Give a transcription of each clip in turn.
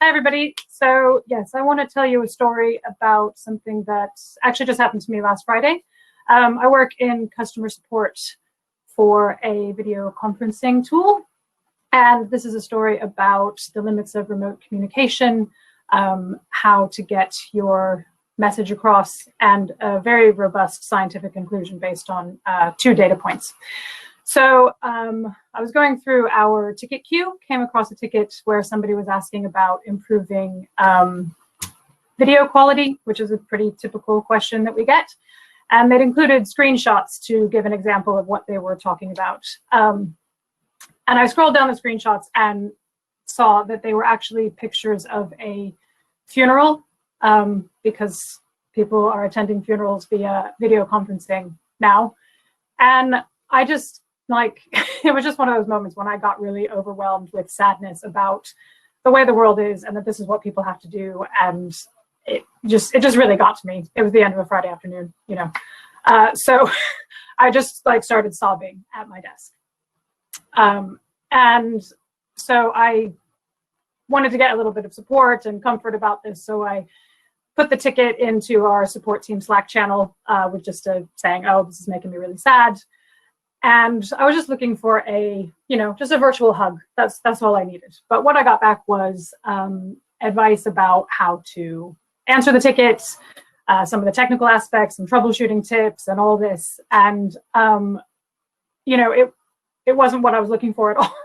Hi, everybody. So yes, I want to tell you a story about something that actually just happened to me last Friday. I work in customer support for a video conferencing tool. And this is a story about the limits of remote communication, how to get your message across, and a very robust scientific conclusion based on 2 data points. So I was going through our ticket queue, came across a ticket where somebody was asking about improving video quality, which is a pretty typical question that we get. And they'd included screenshots to give an example of what they were talking about. And I scrolled down the screenshots and saw that they were actually pictures of a funeral, because people are attending funerals via video conferencing now. And I just, it was just one of those moments when I got really overwhelmed with sadness about the way the world is and that this is what people have to do. And it just really got to me. It was the end of a Friday afternoon, you know. So I just started sobbing at my desk. And so I wanted to get a little bit of support and comfort about this. So I put the ticket into our support team Slack channel with just saying, oh, this is making me really sad. And I was just looking for just a virtual hug. That's all I needed. But what I got back was advice about how to answer the tickets, some of the technical aspects and troubleshooting tips and all this. And, it wasn't what I was looking for at all.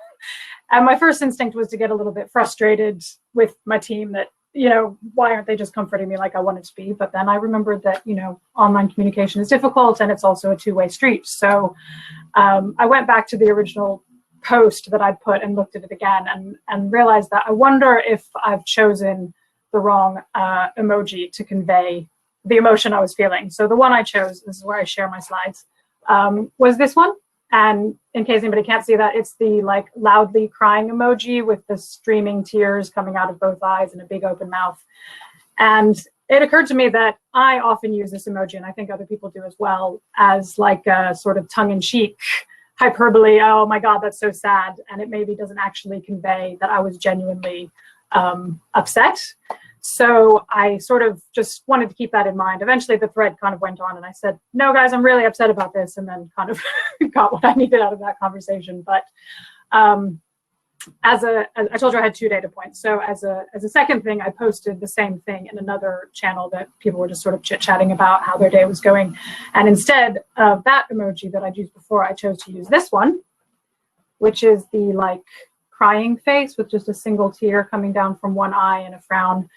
And my first instinct was to get a little bit frustrated with my team that, why aren't they just comforting me like I wanted to be? But then I remembered that, online communication is difficult and it's also a two-way street. So I went back to the original post that I'd put and looked at it again and realized that I wonder if I've chosen the wrong emoji to convey the emotion I was feeling. So the one I chose, this is where I share my slides, was this one. And in case anybody can't see that, it's the loudly crying emoji with the streaming tears coming out of both eyes and a big open mouth. And it occurred to me that I often use this emoji, and I think other people do as well, as a sort of tongue-in-cheek hyperbole. Oh my God, that's so sad. And it maybe doesn't actually convey that I was genuinely upset. So I sort of just wanted to keep that in mind. Eventually the thread kind of went on and I said, no guys, I'm really upset about this. And then kind of got what I needed out of that conversation. But as I told you, I had 2 data points. So as a second thing, I posted the same thing in another channel that people were just sort of chit-chatting about how their day was going. And instead of that emoji that I'd used before, I chose to use this one, which is the crying face with just a single tear coming down from one eye and a frown.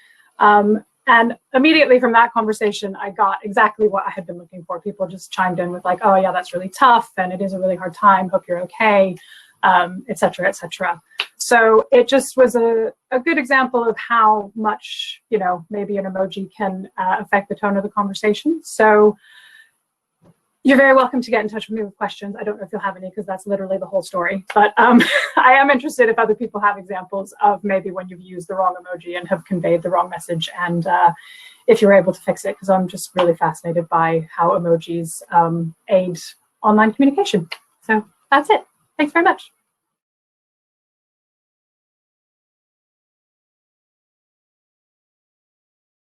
And immediately from that conversation, I got exactly what I had been looking for. People just chimed in with oh yeah, that's really tough. And it is a really hard time. Hope you're okay, et cetera, et cetera. So it just was a good example of how much, maybe an emoji can affect the tone of the conversation. So you're very welcome to get in touch with me with questions. I don't know if you'll have any because that's literally the whole story. But I am interested if other people have examples of maybe when you've used the wrong emoji and have conveyed the wrong message, and if you're able to fix it, because I'm just really fascinated by how emojis aid online communication. So that's it. Thanks very much.